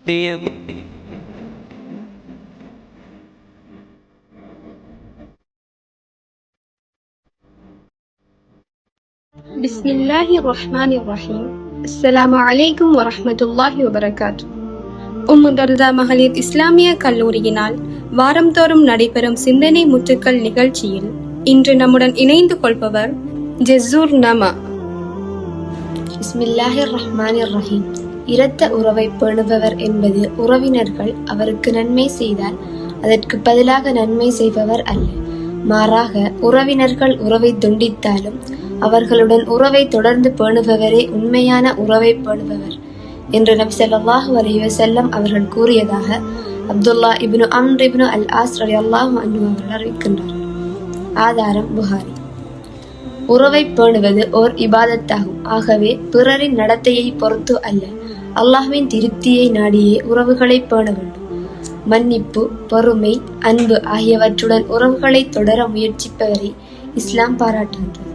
பிஸ்மில்லாஹிர்ரஹ்மானிர்ரஹீம். அஸ்ஸலாமு அலைக்கும் வரஹ்மத்துல்லாஹி வபரகாத்துஹு. தர்தா மகளிர் இஸ்லாமிய கல்லூரியினால் வாரந்தோறும் நடைபெறும் சிந்தனை முத்துக்கள் நிகழ்ச்சியில் இன்று நம்முடன் இணைந்து கொள்பவர் ஜெஸ்ஸூர் நமா. பிஸ்மில்லாஹிர்ரஹ்மானிர்ரஹீம். இரத்த உறவை பேணுபவர் என்பது உறவினர்கள் அவருக்கு நன்மை செய்தால் அதற்கு பதிலாக நன்மை செய்பவர் அல்ல, மாறாக உறவினர்கள் உறவை துண்டித்தாலும் அவர்களுடன் உறவை தொடர்ந்து பேணுபவரே உண்மையான உறவை பேணுபவர் என்று நபி ஸல்லல்லாஹு அலைஹி வஸல்லம் அவர்கள் கூறியதாக அப்துல்லா இப்னு அம்ர் இப்னு அல் ஆஸ் ரலியல்லாஹு அன்ஹு அவர்கள் அறிவிக்கின்றார். ஆதாரம் புகாரி. உறவை பேணுவது ஓர் இபாதத்தாகும். ஆகவே பிறரின் நடத்தையை பொறுத்து அல்ல, அல்லாஹ்வின் திருப்தியை நாடியே உறவுகளை பேண வேண்டும். மன்னிப்பு, பொறுமை, அன்பு ஆகியவற்றுடன் உறவுகளை தொடர முயற்சிப்பவரை இஸ்லாம் பாராட்டுகின்றது.